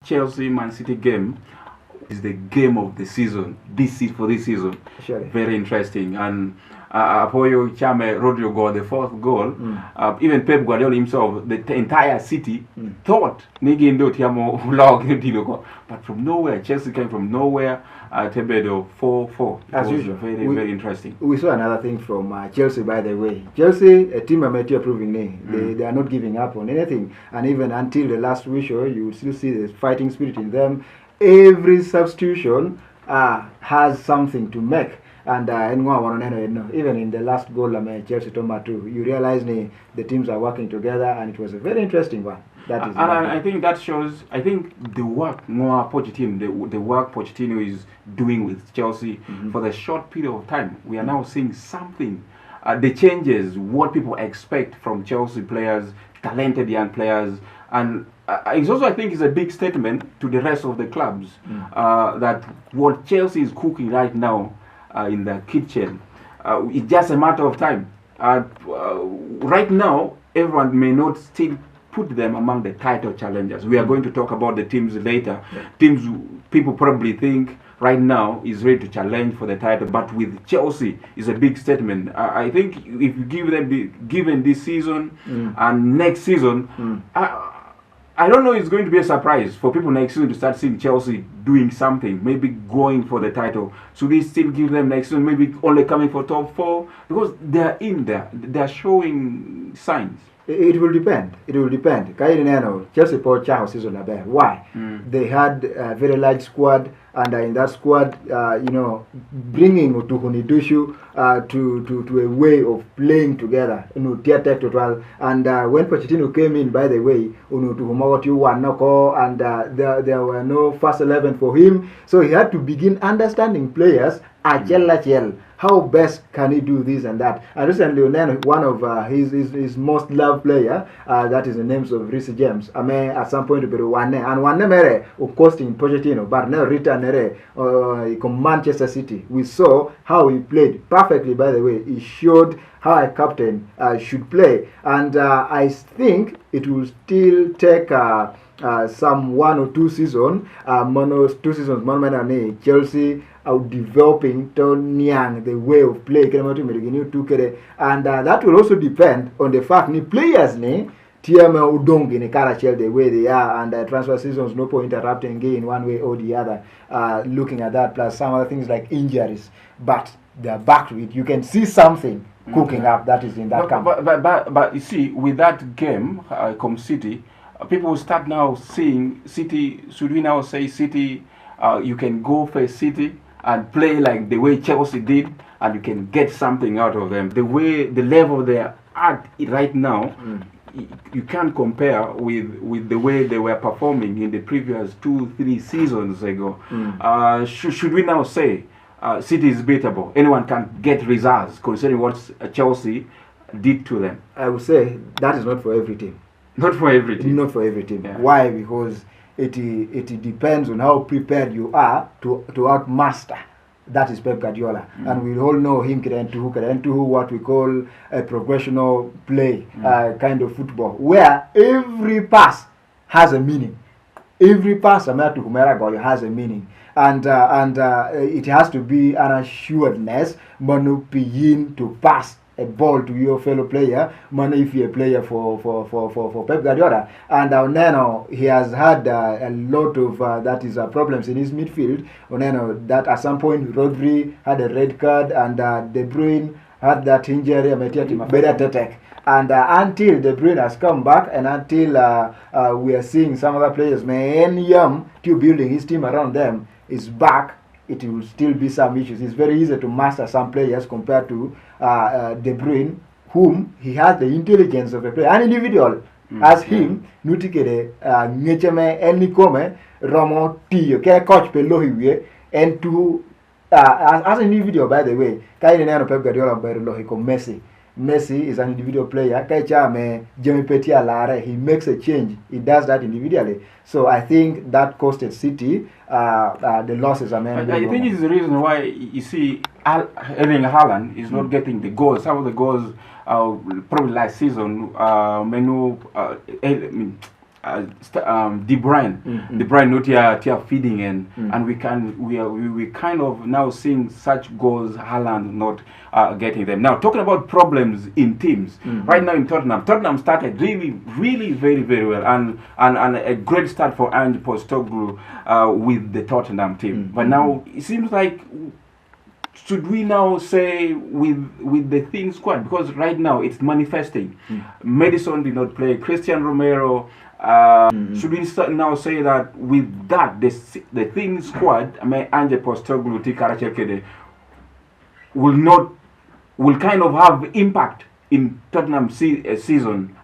Chelsea Man City game is the game of the season. For this season, Sure. very interesting. And Apoyo Chame Rodrigo got the fourth goal. Even Pep Guardiola himself, the entire city thought Nigindo Tiamo vlog, but from nowhere, Chelsea came from nowhere. Tebedo 4-4. As usual. Very interesting. We saw another thing from Chelsea, by the way. Chelsea, a team I'm approving, they are not giving up on anything. And even until the last whistle, you will still see the fighting spirit in them. Every substitution has something to make. And even in the last goal, Chelsea Toma too, you realize the teams are working together, and it was a very interesting one. That is, and I think that shows. I think the work Pochettino, the work Pochettino is doing with Chelsea for the short period of time, we are now seeing something. The changes, what people expect from Chelsea players, talented young players, and it's also, I think, is a big statement to the rest of the clubs that what Chelsea is cooking right now in the kitchen, it's just a matter of time. Right now, everyone may not still put them among the title challengers. We are going to talk about the teams later. Teams people probably think right now is ready to challenge for the title, but with Chelsea is a big statement. I think if you give them given this season and next season, I don't know, it's going to be a surprise for people next season to start seeing Chelsea doing something, maybe going for the title. Should we still give them next season, maybe only coming for top 4? Because they're in there, they're showing signs. It will depend. It will depend. Chelsea put Chao season about why they had a very large squad, and in that squad, bringing Otuhunidushu to a way of playing together. And when Pochettino came in, by the way, and there were no first 11 for him, so he had to begin understanding players. How best can he do this and that? And recently, one of his most loved player, that is the names of Reece James. At some point, one mere costing Pochettino, but now return Manchester City. We saw how he played perfectly. By the way, he showed how a captain should play, and I think it will still take some 1 or 2 seasons. Chelsea out developing the way of play, and that will also depend on the fact that players the way they are, and transfer seasons no point interrupting in one way or the other. Looking at that, plus some other things like injuries, but they are back to it. You can see something cooking up that is in that camp. But you see, with that game, come City, people will start now seeing City. Should we now say City? You can go for City and play like the way Chelsea did, and you can get something out of them. The level they're at right now, you can't compare with the way they were performing in the previous 2-3 seasons ago. Should we now say City is beatable? Anyone can get results considering what Chelsea did to them? I would say that is not for every team. Not for every team. Not for every team. Yeah. Why? Because it depends on how prepared you are to outmaster. That is Pep Guardiola, and we all know him what we call a progressional play kind of football, where every pass has a meaning. Every pass has a meaning, and it has to be an assuredness, to pass a ball to your fellow player, if you're a player for Pep Guardiola. And now he has had a lot of problems in his midfield. That at some point Rodri had a red card, and De Bruyne had that injury. And until De Bruyne has come back, and until we are seeing some other players, to building his team around them is back, it will still be some issues. It's very easy to master some players compared to De Bruyne, whom he has the intelligence of a player, an individual as him. Nutikere ngecheme enikome Romo Tio ke coach pelohiwe, and to as an individual, by the way, kaine neno Pep Guardiola belohi ko Messi. Messi is an individual player. He makes a change. He does that individually. So I think that costed City the losses. I think it's the reason why you see Erling Haaland is not getting the goals. Some of the goals probably last season, De Bruyne, De Bruyne not here feeding and we kind of now seeing such goals. Haaland not getting them. Now talking about problems in teams, right now in Tottenham started really very well and a great start for Ange Postecoglou with the Tottenham team. But now it seems like, should we now say with the thin squad, because right now it's manifesting. Madison did not play. Christian Romero. Should we now say that with that the thin squad, Ange Postecoglou, Tikara Chekede will kind of have impact in Tottenham season.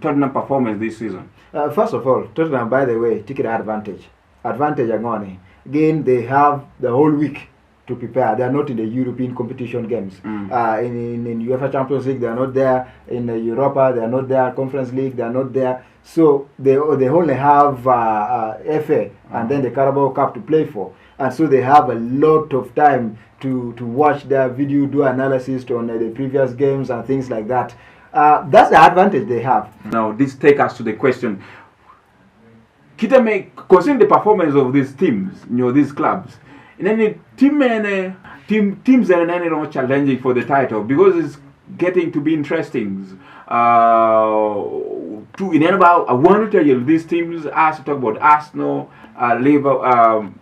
Tottenham performance this season. First of all, Tottenham, by the way, take advantage. Advantage Agoni. Again, they have the whole week to prepare. They are not in the European competition games. In UEFA Champions League, they are not there. In Europa, they are not there. Conference League, they are not there. So they only have FA and then the Carabao Cup to play for. And so they have a lot of time to watch their video, do analysis on the previous games and things like that. That's the advantage they have. Now, this takes us to the question. Considering the performance of these teams, these clubs, in any teams are any more challenging for the title because it's getting to be interesting. I want to tell you these teams. As to talk about Arsenal, Liverpool,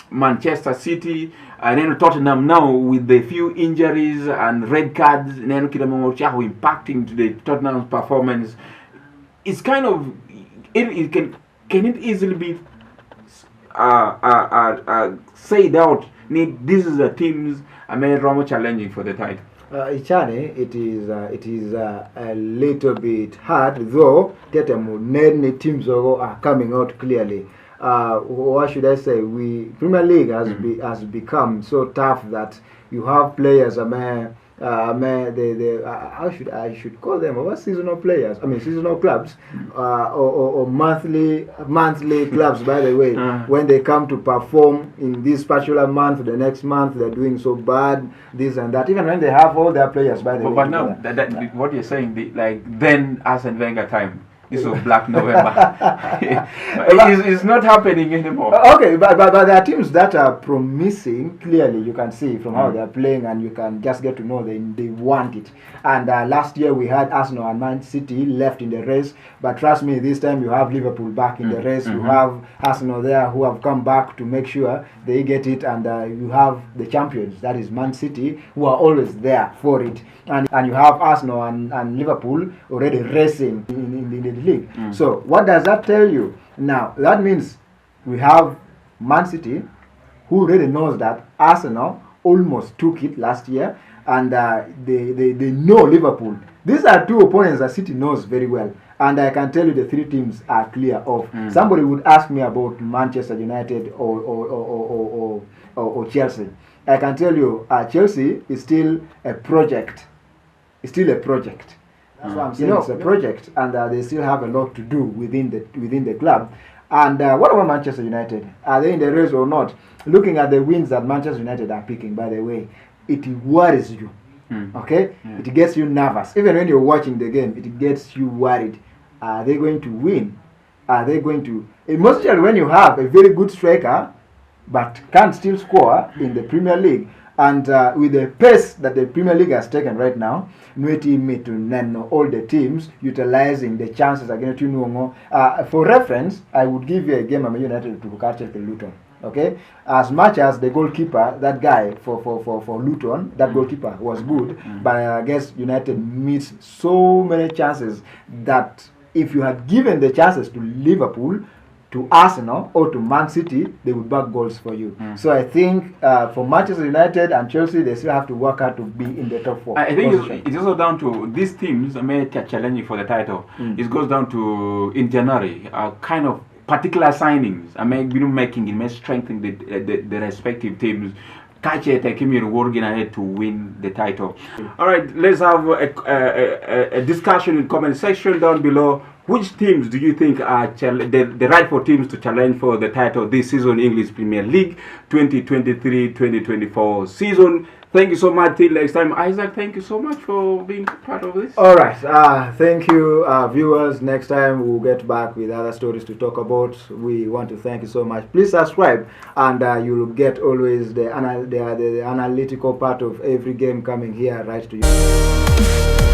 Manchester City, and then Tottenham now with the few injuries and red cards, and then impacting to the Tottenham's performance. It's kind of can it easily be said out? This is the teams more challenging for the title. Ichane, it is a little bit hard, though many teams are coming out clearly. What should I say? Premier League has become so tough that you have players. I should call them what seasonal players? Seasonal clubs, or monthly clubs. By the way, when they come to perform in this particular month, the next month they're doing so bad, this and that. Even when they have all their players, by the way. But now, what you're saying, then Arsene Wenger time. This was Black November. It's not happening anymore. Okay, but there are teams that are promising. Clearly, you can see from how they're playing, and you can just get to know they want it. And last year we had Arsenal and Man City left in the race, but trust me, this time you have Liverpool back in the race. You have Arsenal there who have come back to make sure they get it, and you have the champions, that is Man City, who are always there for it. And you have Arsenal and Liverpool already racing in the league. So what does that tell you? Now that means we have Man City, who already knows that Arsenal almost took it last year, and they know Liverpool. These are two opponents that City knows very well, and I can tell you the three teams are clear of. Somebody would ask me about Manchester United or Chelsea. I can tell you Chelsea is still a project. It's still a project. That's what I'm saying. It's a project, and they still have a lot to do within the club. And what about Manchester United? Are they in the race or not? Looking at the wins that Manchester United are picking, by the way, it worries you. Okay? It gets you nervous. Even when you're watching the game, it gets you worried. Are they going to win? Are they going to... Mostly when you have a very good striker, but can't still score in the Premier League, and with the pace that the Premier League has taken right now, all the teams utilizing the chances against for reference, I would give you a game of United to Luton. Okay, as much as the goalkeeper, that guy for Luton, that goalkeeper was good, but I guess United missed so many chances that if you had given the chances to Liverpool, to Arsenal or to Man City, they would back goals for you. So I think for Manchester United and Chelsea, they still have to work hard to be in the top four. I think it's also down to these teams challenging for the title. It goes down to in January kind of particular signings. Making it, strengthening the respective teams. Working ahead to win the title. All right, let's have a discussion in the comment section down below. Which teams do you think are the rightful teams to challenge for the title this season, English Premier League 2023-2024 season? Thank you so much. Till next time, Isaac. Thank you so much for being part of this. All right. Thank you, viewers. Next time we'll get back with other stories to talk about. We want to thank you so much. Please subscribe, and you'll get always the analytical part of every game coming here right to you.